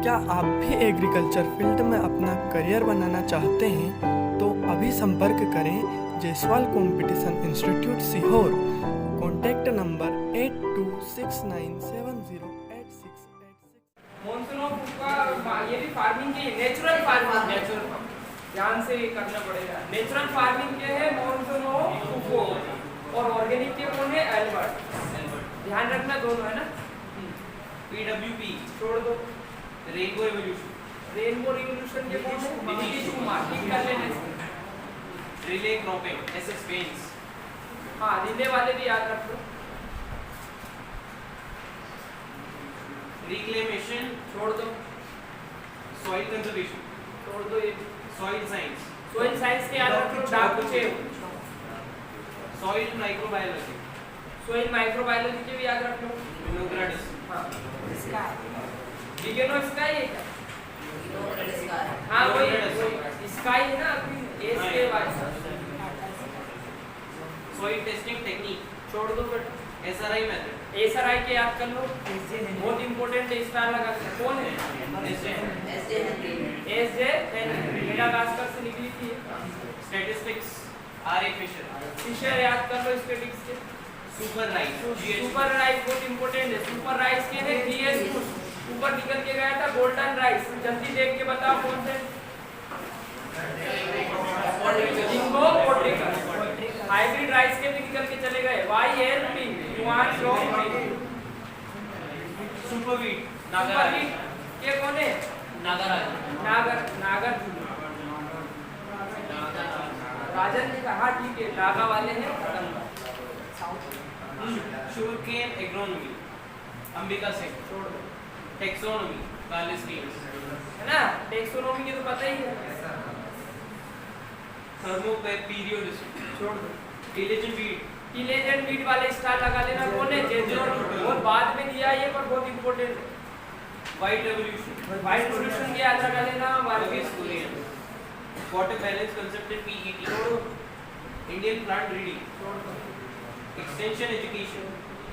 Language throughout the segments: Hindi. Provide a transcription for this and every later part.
क्या आप भी एग्रीकल्चर फील्ड में अपना करियर बनाना चाहते हैं तो अभी संपर्क करें Jaiswal competition institute Sehore. Contact number 8269708686। Monsoon का ये भी फार्मिंग के नेचुरल फार्मिंग ध्यान से करना पड़ेगा। नेचुरल फार्मिंग के है मॉनसून और ऑर्गेनिक के कौन है एल्बर्ट। ध्यान रखना दोनों है ना। PWP छोड़ दो। रेनबो रिवोल्यूशन के कौन है नीतीश कुमार। ठीक कर लेने से रिले क्रॉपिंग SS पेंट्स। हाँ रिले वाले भी याद रख लो। रिक्लेमेशन छोड़ दो। सॉइल कंजर्वेशन छोड़ दो। ये सॉइल साइंस के याद रख लो। डाकुचे सॉइल माइक्रोबायोलॉजी सोइल माइक्रोबायोलॉजी के भी याद रख लो। विनोग्राडिस बिगेनो स्काई है क्या? हाँ वही स्काई है ना अपनी एस के बाद। सॉइल टेस्टिंग टेक्निक छोड़ दो फिर। SRI मेथड SRI के याद कर लो। बहुत इंपॉर्टेंट है। स्टार लगा के कौन है? SJ मेडागास्कर से निकली थी। स्टैटिस्टिक्स RA फिशर याद कर लो। स्टैटिस्टिक्स के सुपर राइस बहुत इंपॉर्टेंट है। सुपर राइस के है GS ऊपर निकल के गया था गोल्डन राइस। जल्दी देख के बताओ कौन से। जिंगो पोट्रिकल। हाइब्रिड राइस के भी निकल के चले गए। YLP yuan long super wheat के कौन है? नागर राजन ने कहा ठीक है। नागा वाले हैं खत्म। शुगरकेन एग्रोनॉमी अंबिका सिंह छोड़ दो। टेक्सोनॉमी कार्लेस कीन्स है ना। टेक्सोनॉमी के तो पता ही है। थर्मोपेरियोडिज्म छोड़ दो। टिलेजन वीट वाले स्टार लगा लेना। कौन है? जेजरो बहुत बाद में दिया ये पर बहुत इंपॉर्टेंट है। व्हाइट रेवोल्यूशन के याद लगा लेना। Verghese Kurien water balance concept in PET Indian plant breeding extension education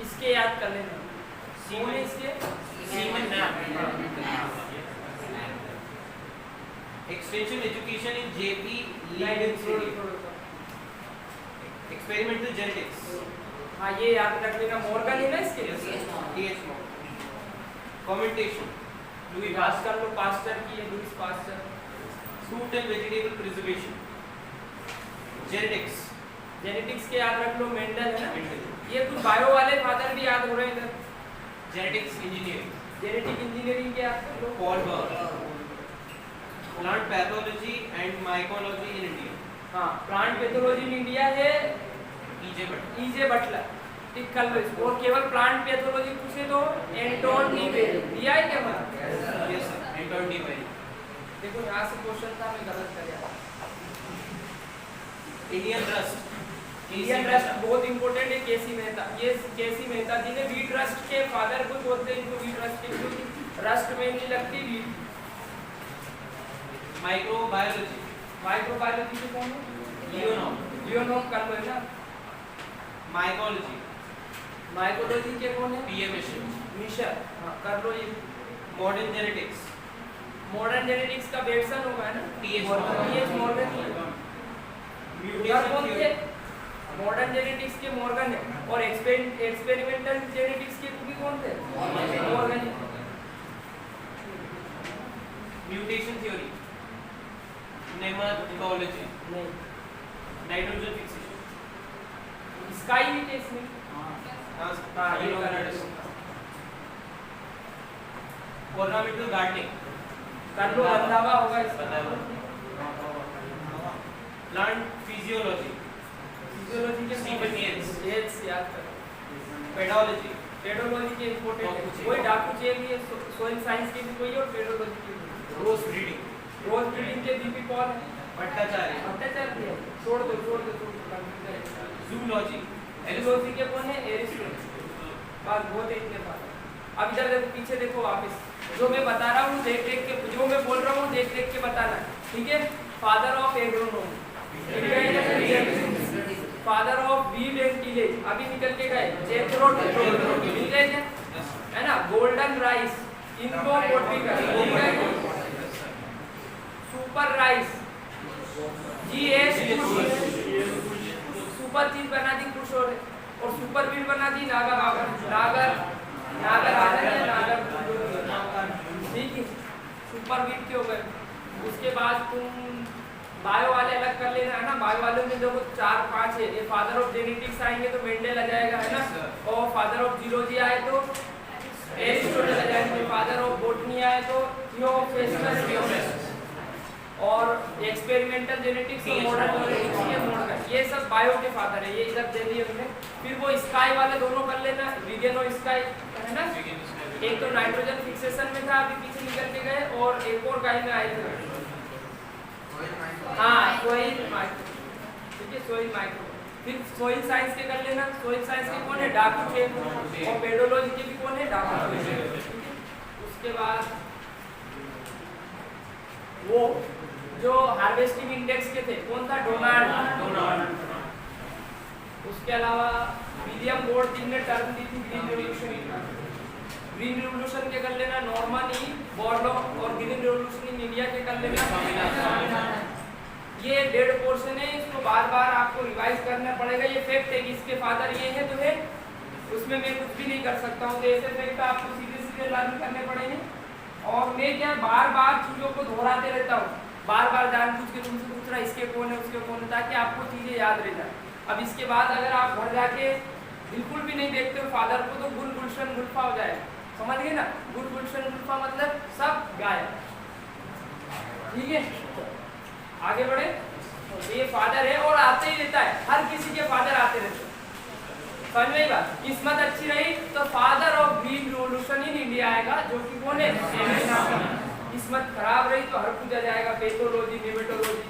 इसके याद कर लेना। कौन है इसके? Semen extension education in JP लीडेन एक्सपेरिमेंटल जेनेटिक्स। हाँ ये याद रख लेना। मॉर्गन है ना इसके। TH कमेंटेशन लुई पास्चर लो। पास्चर की है Lewis pasture. Fruit and vegetable preservation genetics के याद रख लो। मेंडल है ना। ये कुछ बायो वाले फादर भी याद हो रहे हैं इधर। जेनेटिक इंजीनियरिंग के याद कर लो। Paul Berg plant pathology and mycology in India. हाँ प्लांट पैथोलॉजी इन इंडिया है EJ बटलर। टिक कर लो इसको। और केवल प्लांट पैथोलॉजी पूछे तो एंटोन डी बेरी दिया है क्या? Yes sir Anton de Bary. देखो यहाँ से क्वेश्चन था मैं गलत कर गया। इंडियन रस्ट बहुत इंपॉर्टेंट है। केसी मेहता जी ने वीट रस्ट के फादर को बोलते हैं इनको। वीट रस्ट के रस्ट में नहीं लगती वीट। माइक्रोबायोलॉजी के कौन है? लियोनोम कर लो है ना। माइकोलॉजी के कौन है? PM मिशर। हाँ कर लो ये। मॉडर्न जेनेटिक्स का बेटसन होगा है ना। TH Morgan. मॉडर्न जेनेटिक्स के मॉर्गन है। और एक्सपेरिमेंटल जेनेटिक्स के भी कौन थे? मॉर्गन। म्यूटेशन थ्योरी नेमाटोलॉजी नहीं। नाइट्रोजन फिक्सेशन स्काई भी थे इसमें। हाँ ये ऑर्नामेंटल गार्डनिंग कर लो। रंधावा होगा इसका। प्लांट फिजियोलॉजी के स्टीफन येट्स याद कर। पेडोलॉजी के इंपॉर्टेंट है। वही डाकुचे भी है। सोइल साइंस के भी कोई और पेडोलॉजी के भी। रोज ब्रीडिंग के DP पॉल भट्टाचार्य छोड़ दो। जूलॉजी के कौन है? एरिस्टोटल। बात बहुत है इनके पास। अब इधर देखो पीछे देखो वापस। जो मैं बता रहा हूँ देख देख के, जो मैं बोल रहा हूँ देख देख के बताना। ठीक है। Father of agronomy father of weed and tillage अभी निकल के गए। जेथरो मिल गए क्या? राइस, इनको कोट भी करेंगे। सुपर राइस, GS सुपर चीज बना दी कुछ और सुपर वीट बना दी नागर ठीक है, सुपर वीट के हो गए। उसके बाद तुम बायो वाले अलग कर लेना है ना, बायो वाले में देखो 4-5 है, ये फादर ऑफ जेनेटिक्स आएंगे तो मेंडेल आ जाएगा है ना, और फादर ऑफ जीरोलॉजी आए तो एरिस्टोटल आ जाएंगे, फादर ऑफ बॉटनी आए तो थियोफेस्टस, और एक्सपेरिमेंटल जेनेटिक्स और मॉडर्न जेनेटिक्स के मॉडल, ये सब बायो के फादर है, ये इधर दे दिए हमने। फिर वो स्काई वाले दोनों कर लेना, विगेन और स्काई है ना, एक तो नाइट्रोजन फिक्सेशन में था अभी पीछे निकल के गए, और एक और गाय में आए थे हाँ सोइल माइक्रो, ठीक है सोइल माइक्रो। फिर सोइल साइंस के कर लेना, सोइल साइंस के कौन है डाकू थे, और पेडोलॉजी के भी कौन है डाकू थे। उसके बाद वो जो हार्वेस्टिंग इंडेक्स के थे कौन था डोनाल्ड। उसके अलावा विलियम गोल्डस्मिथ ने टर्म दी थी ग्रीन रेवोल्यूशन, ग्रीन रेवोल्यूशन के कर लेना नॉर्मन ई बोरलॉग, और ग्रीन रेवोल्यूशन इन इंडिया के कर लेना। ये डेड पोर्शन है, इसको बार बार आपको रिवाइज करना पड़ेगा, ये फैक्ट है कि इसके फादर ये है तो है, उसमें मैं कुछ भी नहीं कर सकता हूँ, तो ऐसे फैक्ट आपको सीधे सीधे लर्न करने पड़ेंगे। और मैं क्या बार बार चीज़ों को दोहराते रहता हूँ, बार बार जानबूझ के तुमसे पूछ रहा इसके कौन है उसके कौन है, ताकि आपको चीज़ें याद रह जाए। अब इसके बाद अगर आप घर जाके बिल्कुल भी नहीं देखते हो फादर को तो गुल गुलशन गुल्फा हो जाए, समझ गए ना, गुल गुलशन गुल्फा मतलब सब गायब, ठीक है। आगे बढ़े, ये फादर है और आते ही रहता है, हर किसी के फादर आते रहते हैं, समझ में बात। किस्मत अच्छी रही तो father of green revolution in India आएगा, जो कि कौन है किस्मत खराब रही तो हर पूजा जाएगा, पैथोलॉजी निमेटोलॉजी,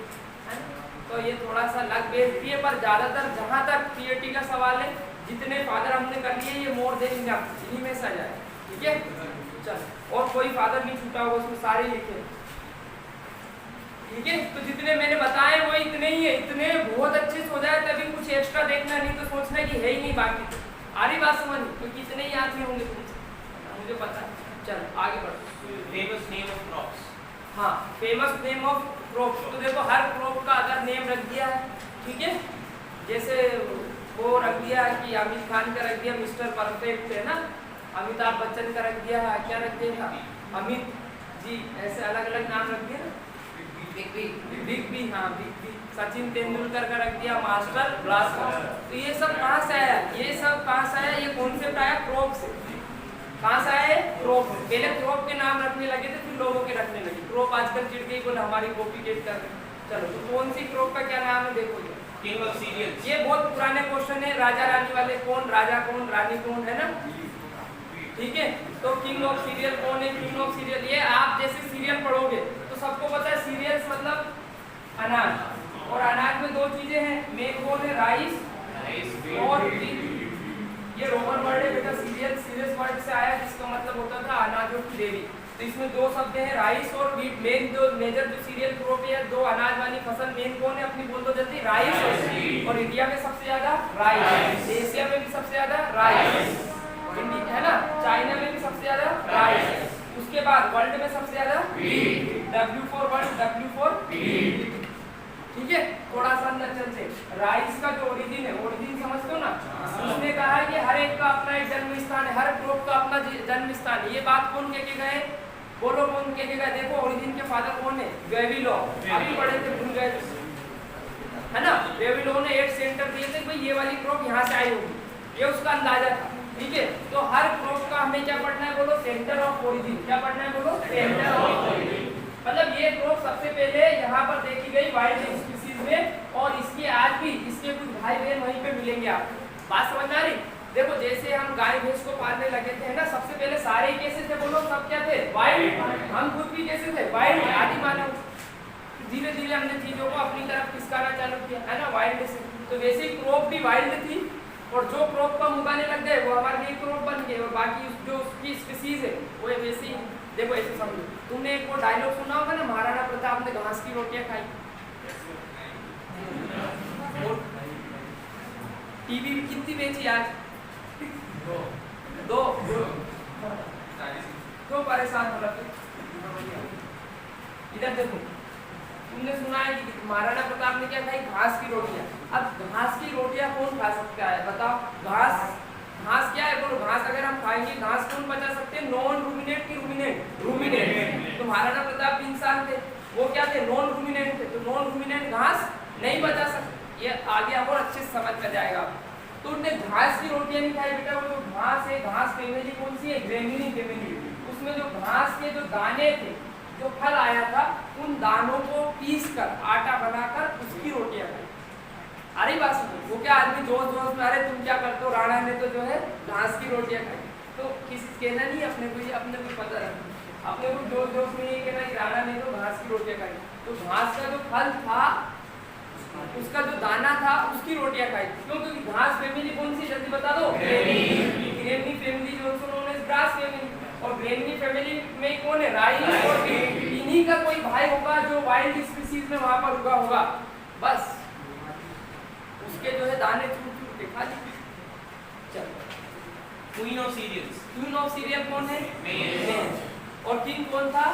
तो ये थोड़ा सा लग बेचती है, पर ज्यादातर जहाँ तक पीएटी का सवाल है जितने फादर हमने कर लिए ये मोर देन इनफ, इन्हीं में से आ जाए, ठीक है। चल, और कोई फादर नहीं छूटा होगा उसमें, सारे लिखे, ठीक है। तो जितने मैंने बताए वो इतने ही है, इतने बहुत अच्छे से हो जाए तभी कुछ एक्स्ट्रा देखना, नहीं तो सोचना कि है ही नहीं बाकी। आ रही बात समझ, क्योंकि इतने ही याद नहीं होंगे तुमसे, मुझे पता है। चल आगे बढ़ो। फेमस नेम ऑफ क्रॉप्स, हाँ फेमस नेम ऑफ क्रॉप, तो देखो हर क्रॉप का अगर नेम रख दिया है, ठीक है, जैसे वो रख दिया कि आमिर खान का रख दिया मिस्टर परफेक्ट है ना, अमिताभ बच्चन का रख दिया क्या रख दिया अमित जी, ऐसे अलग अलग नाम रख दिया ना, बिग बी, हाँ बिग बी, सचिन तेंदुलकर का रख दिया मास्टर ब्लास्टर। तो ये सब कहाँ से आया, ये सब कहाँ से आया, ये कॉन्सेप्ट आया क्रॉप से। कहाँ से आए क्रॉप, पहले क्रॉप के नाम रखने लगे थे फिर लोगों के रखने लगे, क्रॉप आजकल चिढ़ गई बोले हमारी कॉपी केट कर रहे। चलो तो कौन सी क्रॉप का क्या नाम है देखो, ये किंग ऑफ सीरियल्स, ये बहुत पुराने क्वेश्चन है, राजा रानी वाले, कौन राजा कौन रानी कौन है ना, ठीक है। तो किंग ऑफ सीरियल कौन है, किंग ऑफ सीरियल, ये आप जैसे सीरियल पढ़ोगे तो सबको पता है सीरियल्स मतलब अनाज, और अनाज में दो चीजें हैं, मेन कौन है राइस और व्हीट। ये रोमन वर्ड है बेटा, सीरियल सीरियस वर्ड से आया जिसका मतलब होता था अनाजों की देवी। तो इसमें दो शब्द हैं राइस और व्हीट, मेन जो मेजर जो सीरियल क्रॉप है, दो अनाज वाली फसल मेन कौन है अपनी, बोल दो जल्दी, राइस और इंडिया में सबसे ज्यादा राइस, एशिया में भी सबसे ज्यादा राइस, इंडिया है ना, चाइना में भी सबसे ज्यादा राइस, उसके बाद वर्ल्ड में सबसे ज्यादा W for world, W for ठीक है। थोड़ा सा अंदर चलते, राइस का जो ओरिजिन है, ओरिजिन समझते हो ना, उसने कहा है कि हर एक का अपना एक जन्म स्थान है, हर ग्रुप का अपना जन्म स्थान है। ये बात कौन कह के गए, बोलो कौन कह के गए, देखो ओरिजिन के फादर कौन है, वेविलो, अभी पढ़े थे भूल गए है ना, वेविलो ने 8 सेंटर दिए थे भाई ये वाली क्रॉप यहाँ से आई होगी, ये उसका अंदाजा था, ठीक है। तो हर क्रॉप का हमें क्या पढ़ना है बोलो, सेंटर ऑफ ओरिजिन, क्या पढ़ना है बोलो, सेंटर ऑफ ओरिजिन। मतलब ये क्रॉप सबसे पहले यहाँ पर देखी गई वाइल्ड स्पीशीज में, और इसके आज भी इसके कुछ भाई बहन वहीं पे मिलेंगे आपको, बात समझ आ रही। देखो जैसे हम गाय भैंस को पालने लगे थे ना, सबसे पहले सारे कैसे थे बोलो, सब क्या थे वाइल्ड, हम खुद भी कैसे थे वाइल्ड, आदि मानव। धीरे धीरे हमने चीजों को अपनी तरफ खिसकाना चालू किया है ना, वाइल्ड से। तो वैसे ही क्रॉप भी वाइल्ड थी, और जो क्रॉप को हम उगाने लग गए वो हमारे लिए क्रॉप बन गए, और बाकी जो उसकी स्पीशीज है वो वैसे ही। देखो ऐसे समझो, तुमने एक वो डायलॉग सुना होगा ना, महाराणा प्रताप ने घास की रोटियां खाई, टीवी कितनी बेची आज, दो परेशान हो रखे। इधर देखो, तुमने सुना है कि महाराणा प्रताप ने क्या खाई? घास की रोटियां। अब घास की रोटियां कौन खा सकता है बताओ? घास, घास क्या है बोलो? घास अगर हम खाएंगे, घास कौन पचा सकते हैं? नॉन रूमिनेट की रूमिनेट? रूमिनेट। तो महाराणा प्रताप भी इंसान थे, वो क्या थे? नॉन रूमिनेट थे। तो नॉन रूमिनेट घास नहीं पचा सकते। ये आगे आपको अच्छे से समझ में जाएगा। तो उनने घास की रोटियां नहीं खाई बेटा। वो जो घास है, घास फैमिली कौन सी है? Gramineae family. उसमें जो घास के जो दाने थे, जो फल आया था, उन दानों को पीस कर आटा बनाकर उसकी रोटियां खाई। अरे बात सुनो, वो क्या आदमी जोश जोश में, अरे तुम क्या करते हो, राणा ने तो जो है घास की रोटियां खाई। तो किस कहना नहीं अपने को, ये अपने को पता रखना, अपने को जोश जोश में ये कहना कि राणा ने तो घास की रोटियां खाई। तो घास का जो फल था, उसका जो दाना था, उसकी रोटियां खाई। क्यों? क्योंकि घास फैमिली कौन सी? जल्दी बता दो। ग्रेमिनी फैमिली जो सुनो, ग्रास फैमिली। और ग्रेमिनी फैमिली में कौन है? राई और व्हीट। इन्हीं का कोई भाई होगा जो वाइल्ड स्पीसीज में वहां पर उगा होगा, बस उसके जो है दाने चूर चूर के खा लिए। चलो, queen of cereals. Queen of cereal कौन है? मेन। और किंग कौन था?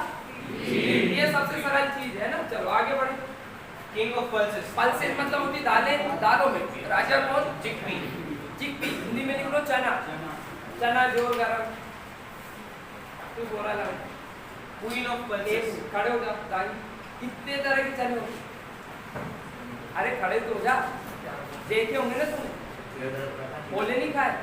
ये सबसे सरल चीज है ना। चलो आगे बढ़े। King of pulses. पल्सेस मतलब होती दालें, दालों में। राजा कौन? चिकपी। चिकपी, हिंदी में लिख लो चना। चना जो गरम तू बोला लगा। Queen of pulses. खड़े हो जा दाई। कितने तरह के चने होते? अरे खड़े तो हो जा, देखे होंगे ना तुमने, बोले नहीं खाए।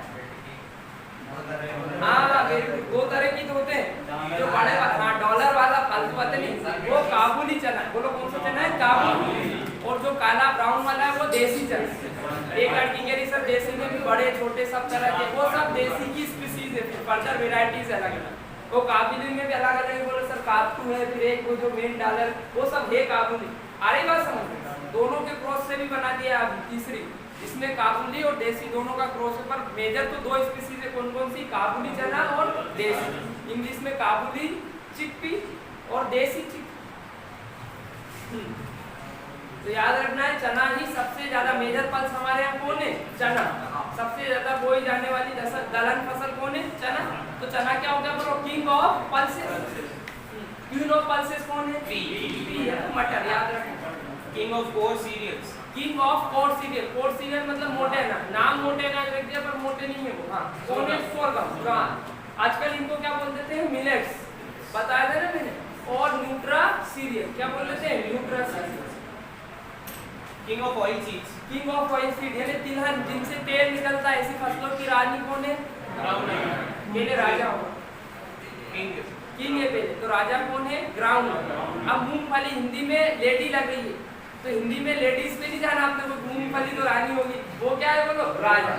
हाँ वेरी गुड। दो तरह की तो होते हैं, जो बड़े हाँ डॉलर वाला फालतू बातें नहीं, वो काबुली चना है। बोलो कौन सा चना है? काबुली। और जो काला ब्राउन वाला है वो देसी चना। एक लड़की कह रही सर देसी में भी बड़े छोटे सब तरह के, वो सब देसी की स्पीसीज है, फर्दर वेराइटीज अलग अलग। वो काबुली में भी अलग अलग है। बोलो सर काबतू है, फिर एक वो जो मेन डॉलर, वो सब है काबुली। अरे बात समझ, दोनों के क्रॉस से भी बना दिया अभी तीसरी, इसमें काबुली और देसी दोनों का क्रॉस है। पर मेजर तो दो स्पीसीज है। कौन कौन सी? काबुली चना और देसी। इंग्लिश में काबुली चिकपी और देसी चिकपी। तो याद रखना है, चना ही सबसे ज्यादा मेजर पल्स हमारे यहाँ कौन है? चना। सबसे ज्यादा बोई जाने वाली दलहन फसल कौन है? चना। तो चना क्या हो गया बोलो? King of pulses. Queen of pulses कौन है? पी है, मटर। याद रखना। King of coarse cereals. King of coarse cereal. Coarse cereal मतलब मोटे अनाज। नाम मोटे अनाज रख दिया पर मोटे नहीं है वो। हाँ, कौन है? सोरगम, ज्वार। आजकल इनको क्या बोल देते हैं? मिलेट्स, बताया था ना मैंने। और न्यूट्रा सीरियल, क्या बोल देते हैं? Nutra serial. King of oil seeds. King of oil seed यानी तिलहन, जिनसे तेल निकलता है, ऐसी फसलों की रानी कौन है? पहले राजा होगा, किंग है पहले। तो राजा कौन है? ग्राउंड। अब मूंगफली हिंदी में लेडी लग रही है, तो हिंदी में लेडीज पे नहीं जाना आपने को। मूंगफली तो रानी होगी, वो क्या है बोलो? राजा,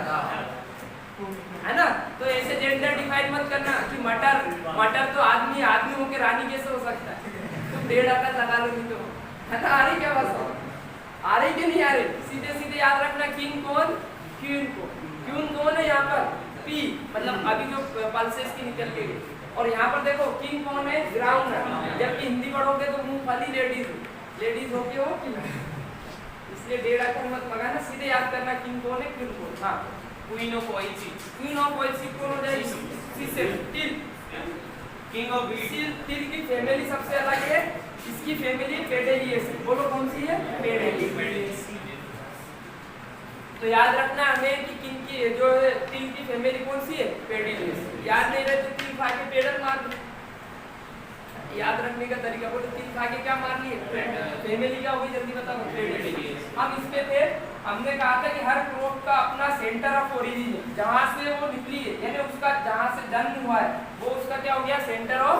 है ना। तो ऐसे जेंडर डिफाइन मत करना कि मटर तो आदमी होके रानी कैसे हो सकता है? तुम 1.5 अकल लगा लो नहीं तो, है ना। आ रही क्या बात? आ रही कि नहीं आ रही? सीधे सीधे याद रखना। किंग कौन? क्वीन कौन है यहाँ पर? पी, मतलब अभी जो पल्सेस की निकल के गई। और यहाँ पर देखो किंग कौन है? ग्राउंड। जबकि हिंदी पढ़ोगे तो मूंगफली लेडीज होके हो कि नहीं, इसलिए 1.5 अकल मत लगाना, सीधे याद करना किंग कौन है, क्वीन कौन। हाँ, queen of oil seeds. Queen of oil seed कौन हो जाएगी? तिल। King of wheat. तिल की फैमिली सबसे अलग है, इसकी फैमिली पेडेलियस है। बोलो कौन सी है? पेडेलियस। तो याद रखना हमें कि किंग की जो है तिल की फैमिली कौन सी है? पेडेलियस। याद नहीं रहे तो तिल खा के पेडल मार दो। याद रखने का तरीका बोलो, तिल खा के क्या मार लिए? फैमिली क्या होगी जल्दी बताओ? पेडेलियस। हम इसमें थे, हमने कहा था कि हर क्रॉप का अपना सेंटर ऑफ ओरिजिन है, जहाँ से वो निकली है, यानी उसका जहाँ से जन्म हुआ है वो उसका क्या हो गया? Centre of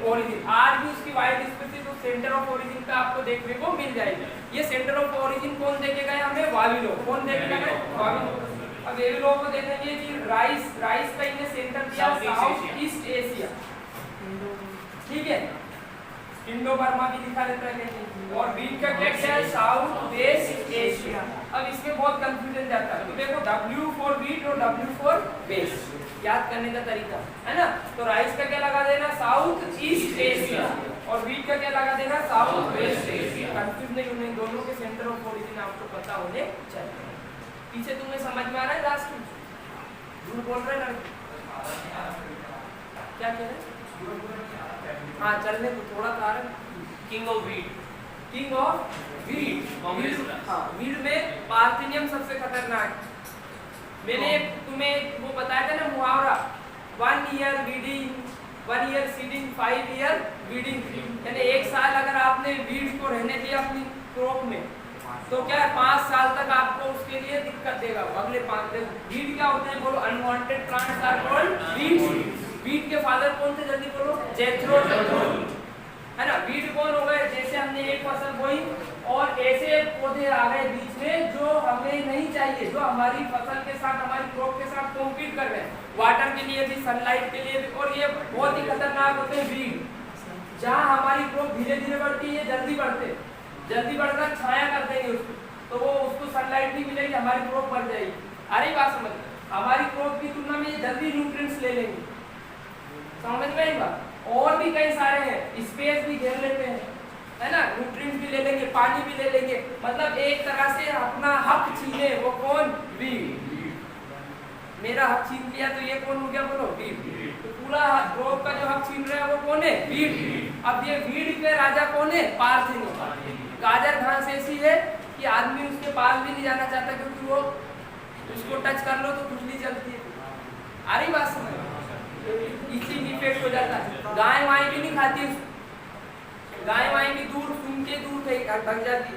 origin. आज भी उसकी वाइल्ड स्पीसीज उस सेंटर ऑफ ओरिजिन का आपको देखने को मिल जाएगी। ये सेंटर ऑफ ओरिजिन कौन देके गए हमें? वाविलो। कौन देके गए? वाविलो। अब ये लोगों को देखेंगे कि राइस का इन्हें सेंटर दिया साउथ ईस्ट एशिया, ठीक है। इंडो बर्मा भी दिखा देता है कहीं। और बीट का क्या है? South west Asia. अब इसमें बहुत कंफ्यूजन जाता है। तो देखो W फॉर बीट और W फॉर वेस्ट, याद करने का तरीका है ना। तो राइस का क्या लगा देना? South east Asia. और बीट का क्या लगा देना? South west Asia. कंफ्यूज नहीं होने, दोनों के सेंटर ऑफ ओरिजिन आपको पता होने चाहिए। पीछे तुम्हें समझ में आ रहा है? लास्ट में झूठ बोल रहे हैं, क्या कह रहे हैं? हाँ चलने को थोड़ा था। King of wheat, king of weed, Congress grass. हाँ वीड में पार्थिनियम सबसे खतरनाक। मैंने तुम्हें वो बताया था ना मुहावरा, 1 year weeding, 1 year seeding, 5 year weeding. यानी 1 साल अगर आपने वीड को रहने दिया अपनी क्रॉप में तो क्या है 5 साल तक आपको उसके लिए दिक्कत देगा। अगले 5 वीड क्या होते हैं बोलो, unwanted plants are called weeds. Weed के फादर कौन थे जल्दी बोलो, जेथ्रो, है ना। वीड कौन हो गए, जैसे हमने एक फसल बोई और ऐसे पौधे आ गए बीच में जो हमें नहीं चाहिए, जो हमारी फसल के साथ, हमारी क्रॉप के साथ कॉम्पीट कर रहे हैं, वाटर के लिए भी, सनलाइट के लिए भी। और ये बहुत ही खतरनाक होते हैं वीड। जहाँ हमारी क्रॉप धीरे धीरे बढ़ती है, जल्दी बढ़ते, जल्दी बढ़कर छाया कर देंगे उसको, तो वो उसको सनलाइट नहीं मिलेगी, हमारी क्रॉप बढ़ जाएगी। अरे बात समझ, हमारी क्रॉप की तुलना में ये जल्दी न्यूट्रिएंट्स ले लेंगे, समझ में आई बात। और भी कई सारे हैं, स्पेस भी घेर लेते हैं, है ना, न्यूट्रिएंट्स भी ले लेंगे, पानी भी ले लेंगे। मतलब एक तरह से अपना हक छीने, वो कौन, वीड। मेरा हक छीन लिया तो ये कौन हो गया बोलो, वीड। तो पूरा क्रॉप का जो हक छीन रहा है वो कौन है, वीड। अब ये वीड के राजा कौन है, पार्थिनियम। गाजर घास ऐसी है कि आदमी उसके पास भी नहीं जाना चाहता, क्योंकि वो उसको टच कर लो तो खुजली चलती है। आ रही बात समझ, इसी इफेक्ट हो जाता है। गाय वाय भी नहीं खाती, गाय वाय भी दूर सुन के दूर भाग जाती,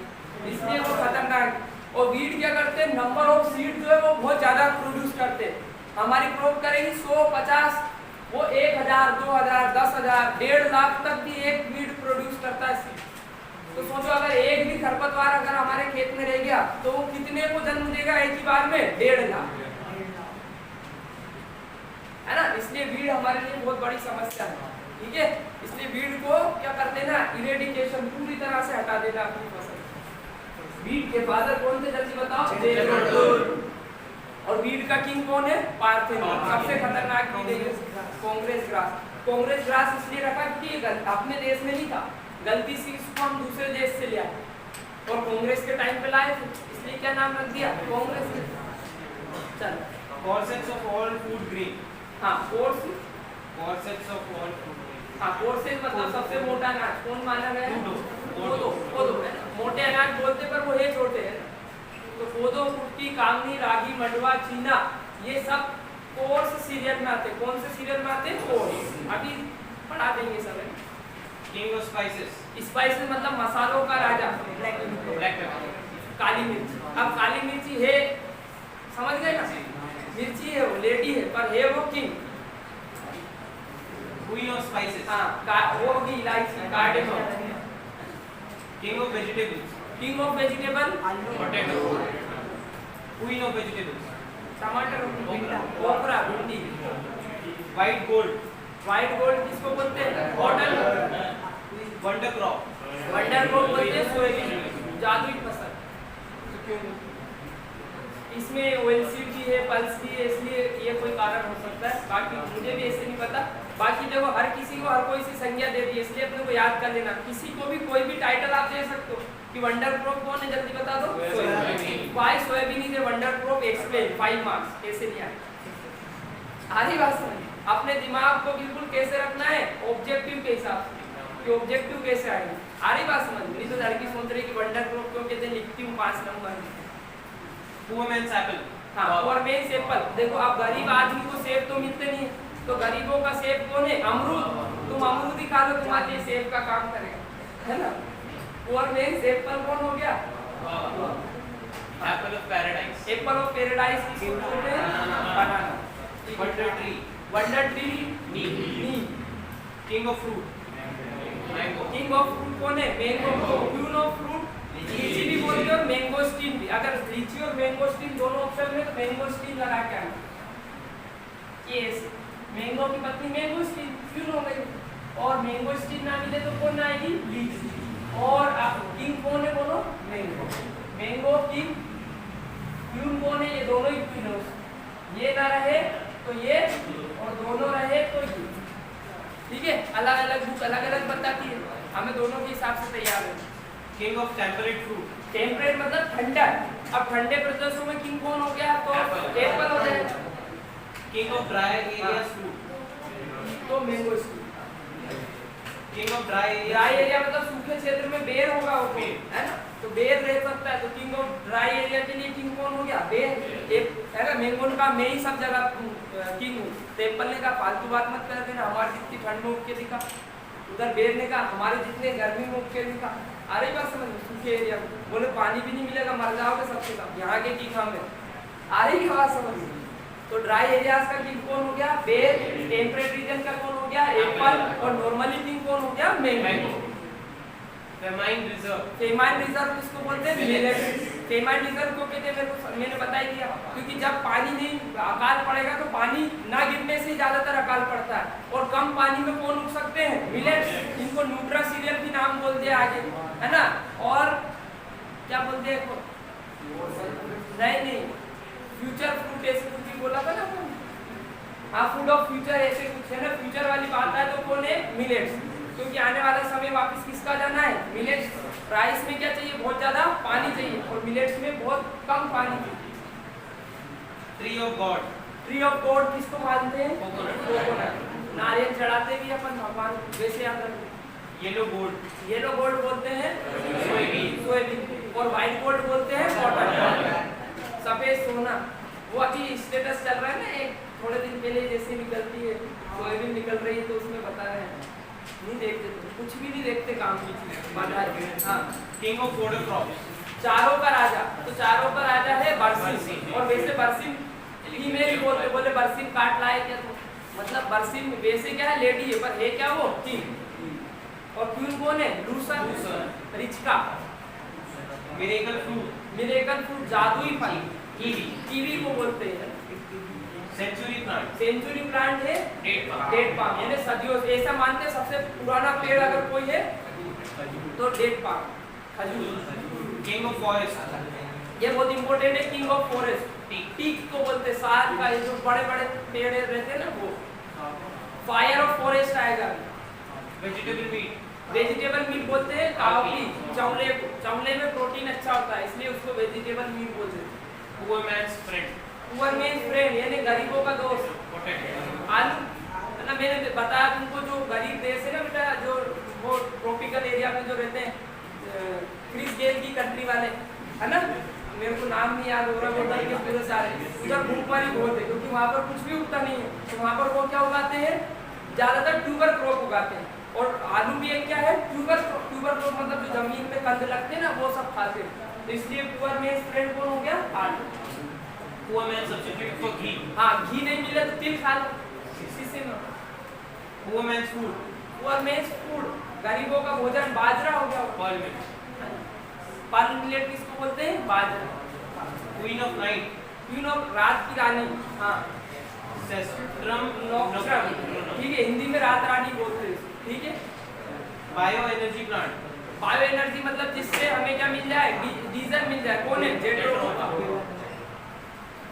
इसलिए वो खतरनाक। और वीड क्या करते हैं, नंबर ऑफ सीड जो है वो बहुत ज्यादा प्रोड्यूस करते हैं। हमारी क्रॉप करेगी 100, 50, वो 1000, 2000, 10,000, 1.5 लाख तक भी एक वीड प्रोड्यूस करता है सीड। तो सोचो अगर एक भी खरपतवार अगर हमारे खेत में रह गया तो वो कितने को जन्म देगा एक ही बार में, 1.5 लाख, है ना। इसलिए वीड हमारे लिए बहुत बड़ी समस्या है, ठीक है। इसलिए वीड को क्या करते हैं ना, इरेडिकेशन, पूरी तरह से हटा देना अपनी फसल। वीड के फादर कौन थे जल्दी बताओ, जेथ्रो। और वीड का किंग कौन है, पार्थिनियम। सबसे खतरनाक वीड है कांग्रेस ग्रास। कांग्रेस ग्रास इसलिए रखा क्योंकि अपने देश में नहीं था, गलती से इसको हम दूसरे देश से ले आए और कांग्रेस के टाइम पे लाए थे, इसलिए क्या नाम रख दिया, कांग्रेस। चल, coarsest of all food grain. हाँ coarse, coarsest of all food grain. हाँ कोर्सेज मतलब सबसे मोटा अनाज कौन माना गया है, कोदो। कोदो है ना, मोटे अनाज बोलते पर वो है छोटे है ना। तो कोदो, कुट्टी, कांगनी, रागी, मंडवा, चीना, ये सब कोर्स सीरियल में आते। कौन से सीरियल में आते, कोर्स। अभी पढ़ा देंगे सब। King of spices. स्पाइसेस मतलब मसालों का राजा, ब्लैक पेपर, काली मिर्च। अब काली मिर्ची है, समझ गए ना, मिर्ची है वो, लेडी है, पर है वो किंग। Queen of spices. हाँ वो होगी इलायची, cardamom. King of vegetables. King of vegetable, potato. Queen of vegetables. टमाटर, ओकरा, भिंडी। White gold. व्हाइट गोल्ड किसको बोलते हैं, cotton. Wonder crop. Wonder crop बोलते हैं सोयाबीन, जादुई फसल। इसमें ऑयल सीड भी है, पल्स भी है, इसलिए ये कोई कारण हो सकता है। बाकी मुझे भी ऐसे नहीं पता। बाकी देखो हर किसी को हर कोई सी संज्ञा दे दी है, इसलिए अपने को याद कर लेना। किसी को भी कोई भी टाइटल आप दे सकते हो कि वंडर क्रॉप कौन है जल्दी बता दो, soybean. Why soybean is a wonder crop, explain, 5 marks. ऐसे नहीं आए, आधी बात समझ। अपने दिमाग को बिल्कुल कैसे रखना है, ऑब्जेक्टिव के हिसाब से, कि ऑब्जेक्टिव कैसे आएगी। आधी बात समझ। मेरी तो लड़की सोच रही कि वंडर क्रॉप क्यों कहते हैं, लिखती हूँ 5 नंबर। Poor man's apple. हाँ पुअर मैन्स एप्पल। देखो आप गरीब आदमी को सेब तो मिलते नहीं है, तो गरीबों का सेब कौन है, अमरूद। तुम अमरूद ही खा लो, तुम्हारे लिए सेब का काम करेगा, है ना। पुअर मैन्स एप्पल कौन हो गया, apple of paradise. Apple of paradise किसको बोलते हैं, banana. Wonder tree. Wonder tree, neem. King of fruit, mango. King of fruit कौन है, मैंगो। क्वीन ऑफ फ्रूट लीची भी बोलते हैं और मैंगोस्टीन भी। अगर लीची और मैंगोस्टीन दोनों ऑप्शन में तो मैंगोस्टीन लगा के आना, यस। मैंगो की पत्नी मैंगोस्टीन, क्वीन हो गई। और मैंगोस्टीन ना मिले तो कौन आएगी, लीची। और किंग कौन है बोलो, मैंगो। मैंगो किंग, क्वीन कौन है, ये दोनों ही क्वीन। ये ना रहे तो ये, और दोनों रहे तो ये, ठीक है। अलग अलग बुक अलग अलग बताती है, हमें दोनों के हिसाब से तैयार है। King of temperate fruit. Temperate मतलब ठंडा। अब ठंडे प्रदेशों में किंग कौन हो गया, तो एप्पल हो जाएगा। King of dry areas fruit, तो mango. King of dry area. Dry area मतलब सूखे क्षेत्र में बेर होगा वो पेड़, है ना, तो बेर रह सकता है। तो किंग ऑफ ड्राई एरिया के लिए किंग कौन हो गया? बेर। एक है ना, मेंगो ने कहा मैं ही सब जगह किंग हूँ। टेम्पल ने कहा फालतू बात मत कर देना, हमारे जितनी ठंड में उठ के दिखा। उधर बेर ने कहा हमारे जितने गर्मी में उठ के दिखा। आ रही बात समझ? सूखे एरिया बोले पानी भी नहीं मिलेगा, मर जाओगे सबसे कम, यहाँ के की खाम है। आ रही बात समझ? तो ड्राई एरियाज का किंग कौन हो गया? बेर। टेम्परेट रीजन का कौन हो गया? एप्पल। और नॉर्मली किंग कौन हो गया? Mango. Famine reserve. Famine reserve किसको बोलते हैं? मिलेट। फेमाइन रिजर्व क्यों कहते हैं? मैंने बता ही दिया, क्योंकि जब पानी नहीं, अकाल पड़ेगा तो पानी ना गिरने से ज्यादातर अकाल पड़ता है। और कम पानी में कौन उग सकते हैं? मिलेट। इनको न्यूट्रा सीरियल भी नाम बोल दिया आगे, है ना। और क्या बोलते हैं? नहीं, फ्यूचर फ्रूट ऐसे कुछ भी बोला था ना अपन। हाँ, फूड ऑफ फ्यूचर ऐसे कुछ है ना, फ्यूचर वाली बात है तो कौन है? मिलेट्स। क्योंकि आने वाला समय वापस किसका जाना है? मिलेट्स। राइस में क्या चाहिए? बहुत ज्यादा पानी चाहिए, और मिलेट्स में बहुत कम पानी चाहिए। Tree of God. Tree of God किसको मानते हैं? Coconut. कोकोनट। नारियल चढ़ाते भी अपन भगवान को, वैसे याद रखते। Yellow gold. येलो गोल्ड बोलते हैं Soybean. और व्हाइट गोल्ड बोलते हैं कॉटन। सफेद सोना, वो अभी स्टेटस चल रहा है ना, एक थोड़े दिन पहले जैसे निकलती है सोयाबीन निकल रही है, तो उसमें बता रहे हैं। नहीं देखते तो, कुछ भी नहीं देखते काम की चीज। हाँ, King of fodder crops. चारों का राजा। तो चारों का राजा है बरसिम। और वैसे बरसिम ही मेरी बोलते, बोले बरसिम काट लाए क्या? तो मतलब बरसिम वैसे क्या है? लेडी है, पर है क्या वो? किंग। और क्वीन कौन है? लूसर। रिचका। Miracle fruit. मिरेकल फ्रूट, जादुई फल। Kiwi. कीवी को बोलते हैं। Century plant. सेंचुरी प्लांट है Date palm. डेट पाम, यानी सदियों से ऐसा मानते हैं सबसे पुराना पेड़ अगर कोई है तो डेट पाम, खजूर। King of forest. ये बहुत इंपॉर्टेंट है। किंग ऑफ फॉरेस्ट, टीक को बोलते हैं, साल का, ये जो बड़े बड़े पेड़ रहते हैं ना वो। फायर ऑफ फॉरेस्ट आएगा। Vegetable meat. वेजिटेबल मीट बोलते हैं कावली, चौले को। चौले में प्रोटीन अच्छा होता है, इसलिए उसको वेजिटेबल मीट बोलते हैं। Poor man's friend. Poor man friend, यानी गरीबों का दोस्त। Potato. आलू, है ना, मैंने बताया तुमको, जो गरीब देश है ना बेटा, जो वो ट्रॉपिकल एरिया में जो रहते हैं, क्रिस गेल की कंट्री वाले, है ना, मेरे को नाम नहीं याद हो रहा, वो उधर के पूरे सारे, उधर भूखमरी बहुत है, क्योंकि वहाँ पर कुछ भी उगता नहीं है। तो वहाँ पर वो क्या उगाते हैं? ज्यादातर ट्यूबर क्रॉप उगाते हैं। और आलू भी एक क्या है? ट्यूबर क्रॉप, मतलब जो जमीन में कंद लगते हैं ना, वो सब खाते हैं। तो इसलिए पुअर मैन फ्रेंड कौन हो गया? आलू। Poor man's substitute for ghee. हाँ, घी नहीं मिले तो तिल खा लो, इसी से ना। Poor man's food. Poor man food, गरीबों का भोजन, बाजरा हो गया। Pearl millet. पर्ल मिलेट किसको बोलते हैं? बाजरा। Queen of night. Queen of, रात की रानी। हाँ, Cestrum नॉक्ट्रम, ठीक है, हिंदी में रात रानी बोलते हैं, ठीक है। Bioenergy plant. बायो एनर्जी मतलब जिससे हमें क्या मिल जाए? डीजल मिल जाए। कौन है? JETRO.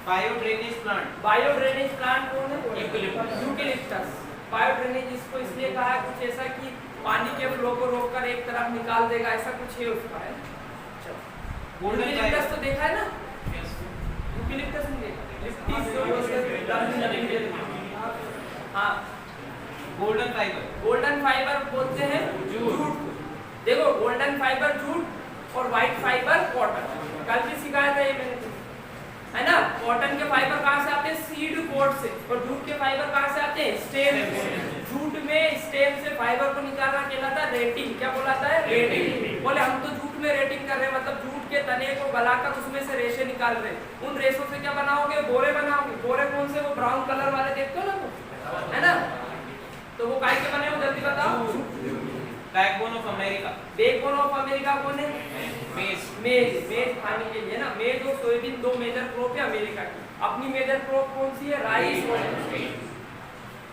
Bio drainage plant. Bio drainage plant कौन है? Eucalyptus. यूकेलिप्टस। बायो ड्रेनेज इसको इसलिए कहा है कुछ ऐसा कि पानी के फ्लो को रोककर एक तरफ निकाल देगा, ऐसा कुछ है उसका, है। Golden eucalyptus fiber. तो देखा है ना? Yes. यूकेलिप्टस नहीं देखा। लिप्टिस जो बोलते हैं। हाँ, Golden fiber. गोल्डन फाइबर बोलते हैं जूट। देखो, गोल्डन फाइबर जूट और व्हाइट फाइबर कॉटन। कल भी सिखाया था ये मैंने, है ना। कॉटन के फाइबर कहाँ से आते हैं? सीड कोड से। और जूट के फाइबर कहाँ से आते हैं? स्टेम से। जूट में स्टेम से फाइबर को निकालना कहलाता है रेटिंग। क्या बोलाता है? रेटिंग। बोले हम तो जूट में रेटिंग कर रहे हैं, मतलब जूट के तने को गलाकर उसमें से रेशे निकाल रहे हैं। उन रेशों से क्या बनाओगे? बोरे बनाओगे। बोरे कौन से? वो ब्राउन कलर वाले देखते हो ना वो, है ना। तो वो काय के बने हो? जल्दी बताओ। Backbone of America. Backbone of America कौन है? Maize. मेज खाने के लिए ना। मेज और सोयाबीन दो मेजर क्रॉप है अमेरिका की। अपनी मेजर क्रॉप कौन सी है? Rice.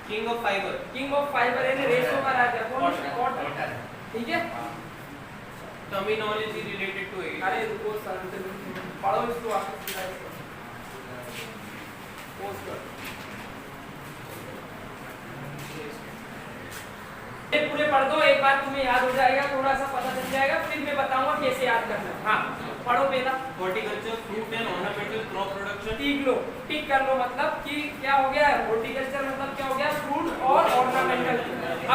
King of fiber. King of fibre यानी रेशों का राजा कौन? कॉटन, ठीक है। Terminology related to it. अरे रुको सर, पढ़ो इसको वापस। पोस्ट कर। ये पूरे पढ़ दो, एक बार तुम्हें याद हो जाएगा, थोड़ा सा पता चल जाएगा, फिर मैं बताऊंगा कैसे याद करना। हाँ, पढ़ो पहला। Horticulture, fruit and ornamental crop production. टिक लो, टिक कर लो, मतलब कि क्या हो गया? हॉर्टिकल्चर मतलब क्या हो गया? फ्रूट और ऑर्नामेंटल।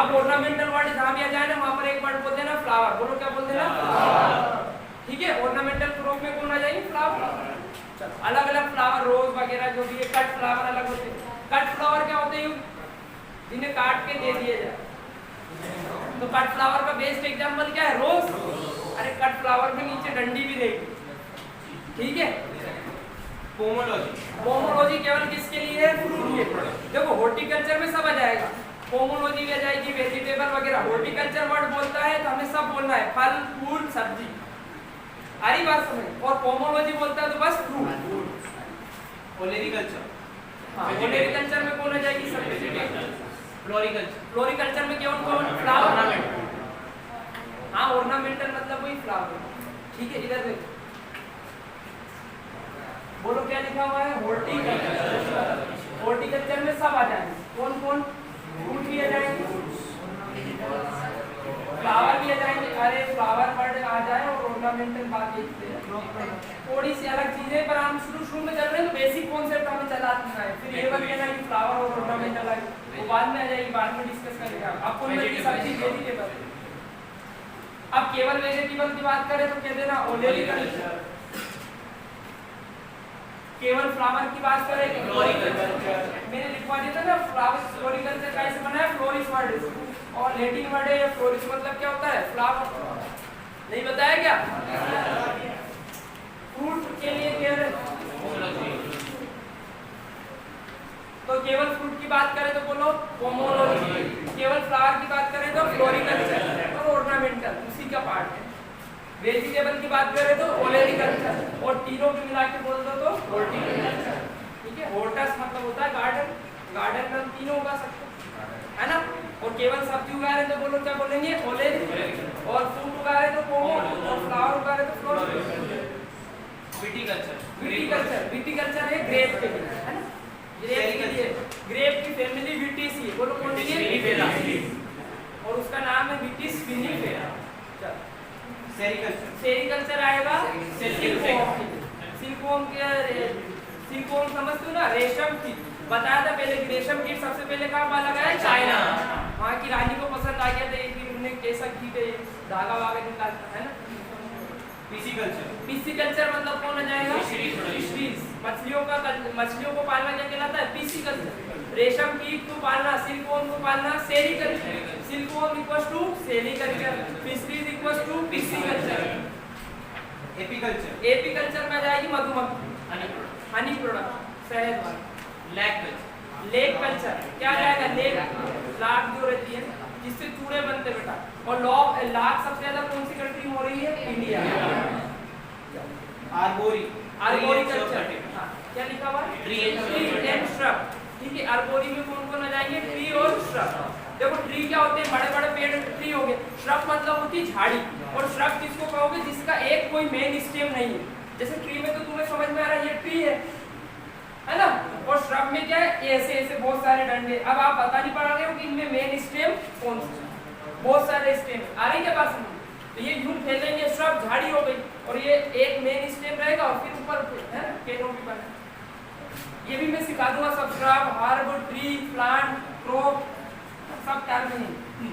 अब ऑर्नामेंटल वर्ड जहाँ भी आ जाए ना वहाँ पर एक वर्ड बोलते हैं ना फ्लावर, बोलो क्या बोलते हैं ना, ठीक है। ऑर्नामेंटल क्रॉप में कौन आ जाएगी, फ्लावर। अलग अलग फ्लावर, रोज वगैरह जो भी है, कट फ्लावर अलग होते हैं। कट फ्लावर क्या होते हैं, जिन्हें काट के दे दिए जाए। तो कट फ्लावर का बेस्ट एग्जांपल क्या है, रोज। अरे कट फ्लावर के नीचे डंडी भी रहेगी, ठीक है। पोमोलॉजी, पोमोलॉजी केवल किसके लिए है, फ्रूट के। देखो हॉर्टिकल्चर में सब आ जाएगा, पोमोलॉजी भी आ जाएगी, वेजिटेबल वगैरह। हॉर्टिकल्चर वर्ड बोलता है तो हमें सब बोलना है, फल फूल सब्जी, आ रही बात समझ। और पोमोलॉजी बोलता है तो बस फ्रूट। ओलेरिकल्चर, हाँ, ओलेरिकल्चर में कौन आ जाएगी, सब वेजिटेबल। फ्लोरिकल्चर, फ्लोरिकल्चर में केवल कौन, फ्लावर। हाँ, ऑर्नामेंटल मतलब वही फ्लावर, ठीक है। इधर देखो, बोलो क्या लिखा हुआ है, हॉर्टिकल्चर। हॉर्टिकल्चर में सब आ जाएंगे, कौन कौन, फ्रूट भी आ जाएंगे, फ्लावर भी आ जाएंगे। अरे फ्लावर वर्ड आ जाए और ऑर्नामेंटल बात थोड़ी सी अलग चीजें, पर हम शुरू में चल रहे हैं तो बेसिक कॉन्सेप्ट हमें चलाना है। फिर ये बात कहना कि फ्लावर और ऑर्नामेंटल है वो बाद में आ जाएगी, बाद में डिस्कस करेंगे। आपको वेजिटेबल। अब केवल वेजिटेबल की बात करें तो कह देना ओलेरिकल्चर। केवल फ्लावर की बात करें फ्लोरिकल्चर। मैंने लिखवा दिया था ना, फ्लावर फ्लोरिकल्चर कैसे बना है, फ्लोरिस वर्ड और लैटिन वर्ड है। फ्लोरिस मतलब क्या होता है, फ्लावर। नहीं बताया क्या, फ्रूट के लिए केवल, तो केवल फ्रूट की बात करें तो बोलो पोमोलॉजी, केवल फ्लावर की बात करें तो फ्लोरिकल्चर और ऑर्नामेंटल उसी का पार्ट है। वेजिटेबल की बात करें तो ओलेरिकल्चर और तीनों को मिला के बोल दो तो हॉर्टिकल्चर, ठीक है। हॉर्टस मतलब होता है गार्डन, गार्डन में हम तीनों उगा सकते हैं ना। और केवल सब्जी उगा रहे तो बोलो क्या बोलेंगे, ओलेरिकल्चर। और फ्रूट उगा रहे तो पोमो, और फ्लावर उगा रहे तो फ्लोरिकल्चर। विटीकल्चर, विटीकल्चर, विटीकल्चर है ग्रेप के लिए, है ना। ग्रेप के लिए, ग्रेप की फैमिली विटिसी, बोलो कौन सी है, विटिफेरा, और उसका नाम है विटिस विनिफेरा। सेरिकल्चर, सेरिकल्चर आएगा सिल्कवॉर्म। सिल्कवॉर्म के, सिल्कवॉर्म समझते हो ना, रेशम कीट। बताया था पहले कि रेशम कीट सबसे पहले कहाँ पाला गया है, चाइना। वहाँ की रानी को पसंद आ गया था एक दिन, उन्हें कैसा कीट है, धागा वागा निकालता है ना। पिसीकल्चर, पिसीकल्चर मतलब कौन आ जाएगा, फिशरीज। मछलियों को पालना क्या कहलाता है, पिसीकल्चर। रेशम कीट को पालना, सिल्कवॉर्म को पालना sericulture. Silkworm equals to sericulture, fisheries equals to pisciculture. Apiculture, apiculture में आ जाएगी मधुमक्खी, हनी प्रोडक्ट, शहद वाला। लैक कल्चर, लेक कल्चर क्या आ जाएगा, लेक, लाख जो रहती है जिससे चूड़े बनते बेटा। और लाख सबसे ज्यादा कौन सी कंट्री में हो रही है, इंडिया। आर्बोरी, आर्बोरिकल्चर, हाँ क्या लिखा हुआ है, ट्री एंड श्रब, ठीक है। आर्बोरी में कौन कौन आ जाएंगे, ट्री और श्रब। देखो ट्री क्या होते हैं, बड़े बड़े पेड़ ट्री हो गए। श्रब मतलब होती है झाड़ी, और श्रब किसको कहोगे, जिसका एक कोई मेन स्टेम नहीं है। जैसे ट्री में तो तुम्हें समझ में आ रहा है ये ट्री है ना। और श्रब में क्या है, ऐसे ऐसे बहुत सारे डंडे। अब आप बता नहीं पा रहे हो कि इनमें मेन स्टेम कौन सा, बहुत सारे स्टेम आ रही है बात समझ। तो ये यूं फैलेंगे, श्रब झाड़ी हो गई, और ये एक मेन स्टेम रहेगा और फिर ऊपर है ना कैनोपी बना। ये भी मैं सिखा दूंगा सब, shrub, herb, tree, plant, crop, सब क्या नहीं।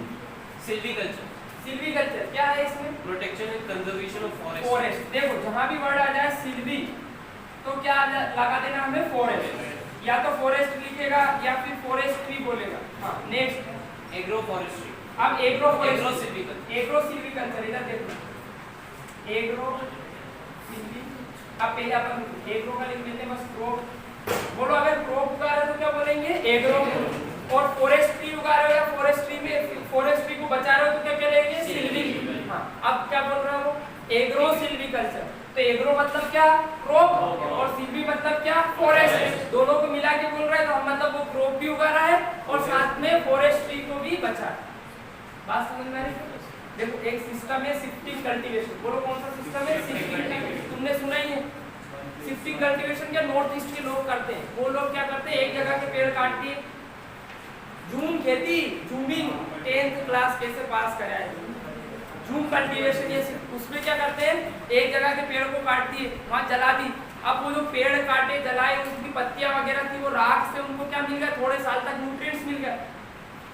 सिल्वीकल्चर, सिल्वीकल्चर क्या है, इसमें protection and conservation of forest. Forest. देखो जहां भी वर्ड आ जाए सिल्वी तो क्या लगा देना हमें, फॉरेस्ट। या तो फॉरेस्ट लिखेगा या फिर फॉरेस्ट्री बोलेगा। हाँ नेक्स्ट, एग्रो फॉरेस्ट्री। अब agro forestry, silviculture, agro silviculture, इधर देखो एग्रो सिल्वी। अब पहले अपन एग्रो का लिख लेते हैं बस, क्रॉप। बोलो अगर क्रॉप उगा रहे हो तो क्या बोलेंगे, एग्रो। और फॉरेस्ट्री उगा रहे हो या फॉरेस्ट्री में फॉरेस्ट्री को बचा रहे हो तो क्या करेंगे, सिल्वी। हाँ अब क्या बोल रहा हूँ, एग्रो सिल्वीकल्चर। तो एग्रो मतलब क्या, क्रॉप, और सिल्वी मतलब क्या, फॉरेस्ट। दोनों को मिला के बोल रहा है तो हम मतलब वो क्रॉप भी उगा रहा है और साथ में फॉरेस्ट्री को भी बचा। बात समझ में आ रही है। देखो एक सिस्टम है शिफ्टिंग कल्टीवेशन, बोलो कौन सा सिस्टम है, शिफ्टिंग। तुमने सुना ही है शिफ्टिंग कल्टीवेशन, क्या नॉर्थ ईस्ट के लोग करते हैं। वो लोग क्या करते हैं, एक जगह के पेड़ काट दिए, झूम खेती, झूमिंग 10th क्लास कैसे पास कराया है, झूम कल्टीवेशन। ये उसमें क्या करते हैं, एक जगह के पेड़ को काट दिए, वहां जला दी। अब वो जो पेड़ काटे जलाए, उसकी पत्तियां वगैरह थी, वो राख से उनको क्या मिल गया, थोड़े साल तक न्यूट्रिएंट्स मिल गया।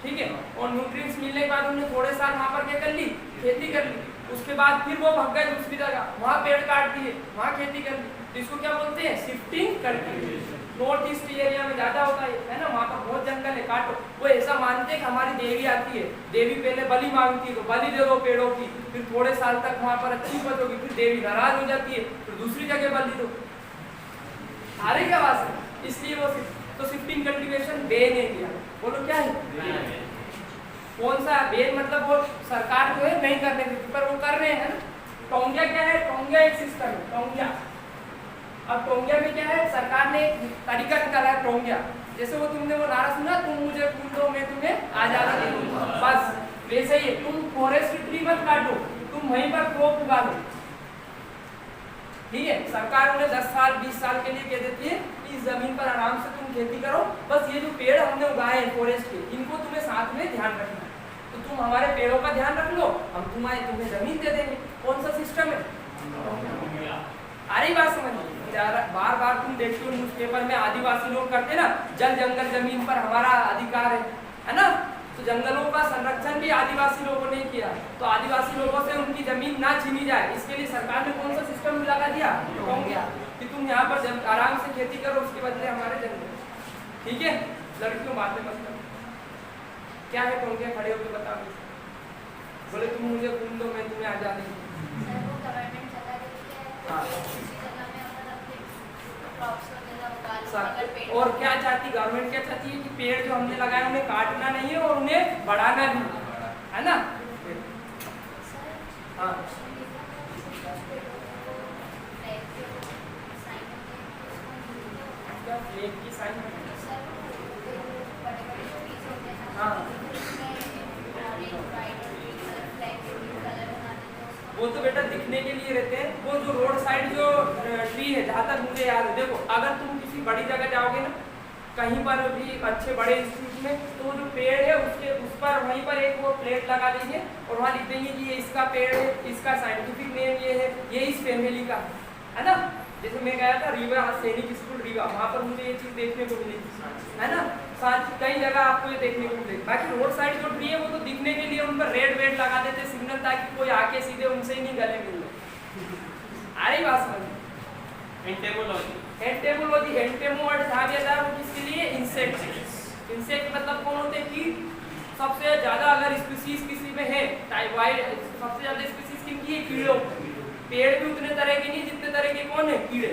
ठीक है। और न्यूट्रिएंट्स मिलने के बाद उन्होंने थोड़े साल वहाँ पर क्या कर ली, खेती कर ली। उसके बाद फिर वो भाग गए दूसरी जगह, वहाँ पेड़ काट दिए, वहाँ खेती कर ली। तो इसको क्या बोलते हैं, shifting cultivation. North east area में ज्यादा होता है ना, वहाँ पर बहुत जंगल है, काटो। वो ऐसा मानते हैं कि हमारी देवी आती है, देवी पहले बलि मांगती है, तो बलि दे दो पेड़ों की, फिर थोड़े साल तक वहाँ पर अच्छी उपज होगी, फिर देवी नाराज हो जाती है, फिर दूसरी जगह बलि दो। आ रही क्या बात है? इसलिए वो तो शिफ्टिंग कल्टीवेशन बैन है किया। बोलो क्या है? कौन सा बैन? मतलब वो सरकार जो है नहीं करने देती, पर वो कर रहे हैं ना। टोंगिया क्या है? टोंगिया एक सिस्टम है, टोंगिया। अब टोंगिया में क्या है, सरकार ने एक तरीका निकाला है टोंगिया। जैसे वो तुमने वो नारा सुना, तुम मुझे फूल दो मैं तुम्हें आजादी दे दूंगा, बस वैसे ही तुम फॉरेस्ट ट्री मत काटो, तुम वहीं पर क्रॉप उगा लो। ठीक है, सरकार उन्हें 10 साल 20 साल के लिए कह देती है कि इस जमीन पर आराम से तुम खेती करो, बस ये जो पेड़ हमने उगाए हैं फॉरेस्ट के, इनको तुम्हें साथ में ध्यान रखना है। तो तुम हमारे पेड़ों का ध्यान रख लो, हम तुम्हें जमीन दे देंगे। कौन सा सिस्टम है? आ रही बात समझ? बार बार तुम देखते हो न्यूज़पेपर में आदिवासी लोग करते ना, जल जंगल जमीन पर हमारा अधिकार है ना। तो जंगलों का संरक्षण भी आदिवासी लोगों ने किया, तो आदिवासी लोगों से उनकी जमीन ना छीनी जाए, इसके लिए सरकार ने कौन सा सिस्टम लगा दिया? टोंगिया, कि तुम यहाँ पर आराम से खेती करो, उसके बदले हमारे जंगल। ठीक है, लड़कियों बातें मत करो। क्या है टोंगिया? खड़े होकर बताओ। बोले तुम मुझे फूल दो मैं तुम्हें आजादी दूं। और क्या चाहती गवर्नमेंट? क्या चाहती है कि पेड़ जो हमने लगाए उन्हें काटना नहीं है और उन्हें बढ़ाना भी है ना। हाँ, क्या फ्लैग की साइन? हाँ, वो तो बेटा दिखने के लिए रहते हैं। वो जो रोड साइड जो ट्री है, जहाँ तक मुझे याद है, देखो अगर तुम किसी बड़ी जगह जाओगे ना, कहीं पर भी अच्छे बड़े इंस्टीट्यूट में, तो जो पेड़ है उसके उस पर वहीं पर एक वो प्लेट लगा देंगे और वहाँ लिख देंगे कि ये इसका पेड़ है, इसका साइंटिफिक नेम ये है, ये इस फैमिली का है ना। जैसे मैं गया था रीवा, सैनिक स्कूल रीवा, वहाँ पर मुझे ये चीज़ देखने को मिली है ना। साथ कई जगह आपको ये देखने को मिलेगी। बाकी रोड साइड जो ट्री है वो तो दिखने के लिए उन पर रेड वेड लगा देते सिग्नल, ताकि कोई आके सीधे उनसे ही नहीं गले मिल ले। आ रही बात समझ? एंटेमोलॉजी, एंटेमोलॉजी, एंटेमो वर्ड था वो किसके लिए? इंसेक्ट। इंसेक्ट मतलब कौन होते हैं? कीट। सबसे ज्यादा अगर स्पीसीज किसी में है, टाइवाइड, सबसे ज्यादा स्पीसीज किनकी है? कीड़ों। पेड़ भी उतने तरह के नहीं जितने तरह के कौन है? कीड़े।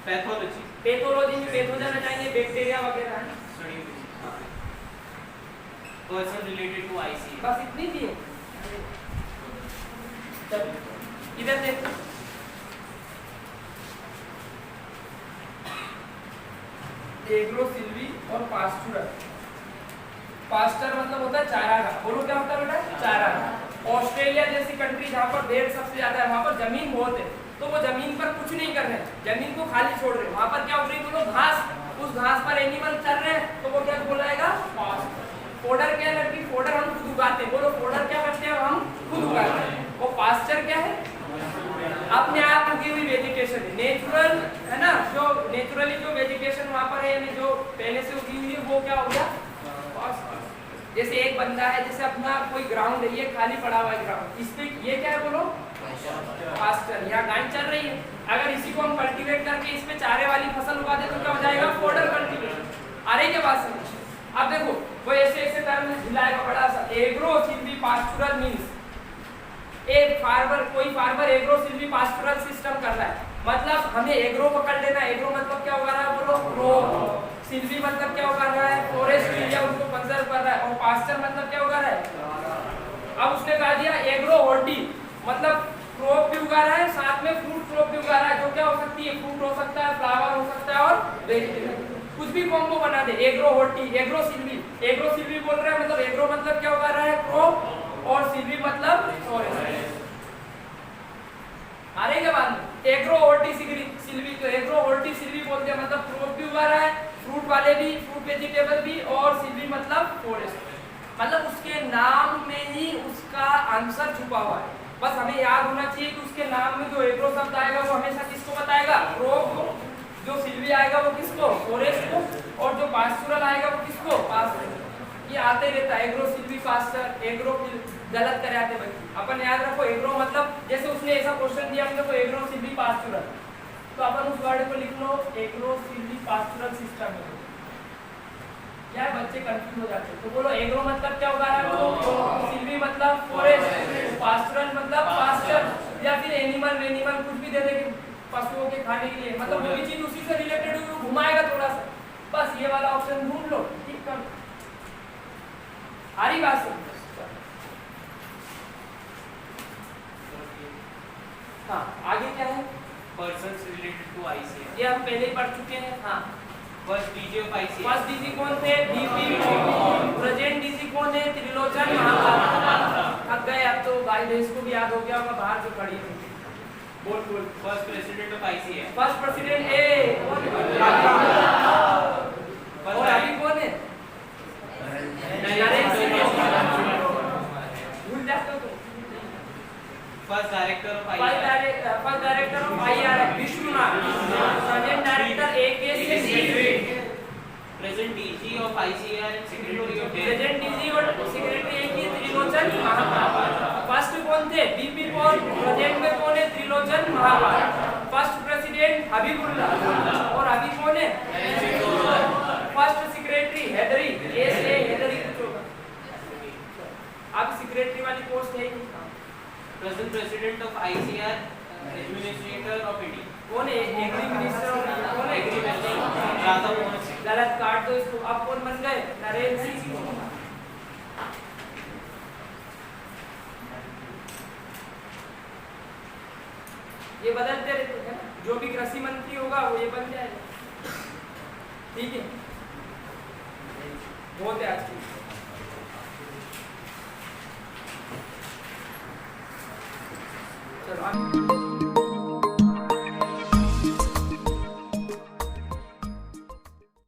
पैथोलॉजी, पैथोलॉजी में पैथोजन हटाएंगे, बैक्टीरिया वगैरह है। पर्सन रिलेटेड टू आईसी, बस इतनी थी। चलो इधर देखो, एग्रोसिल्वी और पास्चुरल। पास्चर मतलब होता है चारागाह। बोलो क्या होता है बेटा? चारागाह। ऑस्ट्रेलिया जैसी कंट्री जहाँ पर भेड़ सबसे ज्यादा है, वहाँ पर जमीन बहुत है, तो वो जमीन पर कुछ नहीं कर रहे हैं, जमीन को खाली छोड़ रहे हैं। वहाँ पर क्या उग रही? बोलो घास। उस घास पर एनिमल चल रहे हैं, तो वो क्या बोलाएगा? फोडर। क्या लड़की? फोडर हम खुद उगाते हैं। बोलो फोडर क्या करते हैं? हम खुद उगाते हैं। वो पास्चर क्या है? अपने आप उगी हुई वेजिटेशन है, नेचुरल है ना। जो नेचुरली जो वेजिटेशन वहाँ पर है, यानी जो पहले से उगी हुई है, वो क्या हो गया? जैसे एक बंदा है, जैसे अपना कोई ग्राउंड है, ये खाली पड़ा हुआ है ग्राउंड, इस पे ये क्या है? बोलो पास्चर। यहाँ गाय चल रही है, अगर इसी को हम कल्टीवेट करके इस पे चारे वाली फसल उगा दे तो क्या हो जाएगा? Fodder cultivate. आ रही क्या बात समझ? अब देखो वो ऐसे ऐसे टर्म झिलाएगा बड़ा सा। एग्रोसिल्वी पास्चुरल मींस एक फार्मर, कोई फार्मर एग्रोसिल्वी पास्चुरल सिस्टम कर रहा है, मतलब हमें एग्रो पकड़ लेना। एग्रो मतलब क्या उगा रहा है? बोलो क्रॉप। सिल्वी मतलब क्या उगा रहा है? फॉरेस्ट एरिया, उसको कंजर्व कर रहा है। और पास्चर मतलब क्या उगा रहा है? अब उसने कहा दिया एग्रो हॉर्टी, मतलब क्रॉप भी उगा रहा है, साथ में फ्रूट क्रॉप भी उगा रहा है। जो क्या हो सकती है? फ्रूट हो सकता है, फ्लावर हो सकता है और वेजिटेबल, कुछ भी कॉम्बो बना दे। Agro horti, agro silvi. Agro silvi बोल रहा है, मतलब एग्रो मतलब क्या उगा रहा है? क्रॉप, और सिल्वी मतलब फॉरेस्ट। आ रही है बात में? एग्रो हॉर्टी सिल्वी, तो एग्रो हॉर्टी सिल्वी बोलते हैं, मतलब क्रॉप भी उगा रहा है, फ्रूट वाले भी, फ्रूट वेजिटेबल भी, और सिल्वी मतलब फॉरेस्ट। मतलब उसके नाम में ही उसका आंसर छुपा हुआ है। बस हमें याद होना चाहिए कि उसके नाम में जो एग्रो शब्द आएगा वो हमेशा किसको बताएगा? क्रॉप को। जो सिल्वी आएगा वो किसको? फॉरेस्ट को। और जो पास्चुरल आएगा वो किसको? पास्चुरल। ये आते रहता है एग्रो सिल्वी पास्चर, एग्रो गलत करे आते बच्चे। अपन याद रखो एग्रो मतलब जैसे उसने ऐसा क्वेश्चन दिया हमको एग्रो सिल्वी पास्चुरल, तो अपन उस वर्ड को लिख लो एग्रो सिल्वी पास्चुरल सिस्टम में। क्या है बच्चे कंफ्यूज हो जाते हैं, तो बोलो एग्रो मतलब क्या होगा आपको? सिल्वी मतलब फॉरेस्ट, पास्चुरल मतलब पास्चर, या फिर एनिमल वेनिमल कुछ भी दे देंगे पशुओं के खाने के लिए, मतलब वो भी चीज उसी से रिलेटेड घुमाएगा थोड़ा सा, बस ये वाला ऑप्शन ढूंढ लो, ठीक कर। आ रही बात समझ? हाँ आगे क्या है? Persons related to ICR. ये हम पहले ही पढ़ चुके हैं। हाँ First DG of ICR. First DG कौन थे? बीपी। प्रेजेंट डीजी कौन है? त्रिलोचन महापात्र। अब गए, अब तो भाई देश को भी याद हो गया होगा, बाहर जो खड़ी है। बोल बोल। First president of ICR. First president ए और अभी कौन है? नरेंद्र सिंह। भूल जाते हो तुम। First director of ICR. First director of IR Vishwanath. Present director A K Singh. Present DG of ICR and secretary of present DG और सेक्रेटरी एक ही त्रिलोचन महापात्र। फर्स्ट कौन थे? BP Paul. प्रेजेंट में कौन है? त्रिलोचन महापात्र। फर्स्ट प्रेसिडेंट हबीबुल्लाह और अभी कौन है? First secretary Haidari, S A Haidari कुछ होगा। अब सेक्रेटरी वाली पोस्ट है ही नहीं। Present president of ICR, administrator of ED. कौन है? एग्री मिनिस्टर कौन है? Agri minister Radha Mohan Singh. गलत काट दो इसको। अब कौन बन गए? नरेंद्र सिंह। ये बदलते रहते हैं, जो भी कृषि मंत्री होगा वो ये बन जाएगा, ठीक है। बहुत है आज की। चलो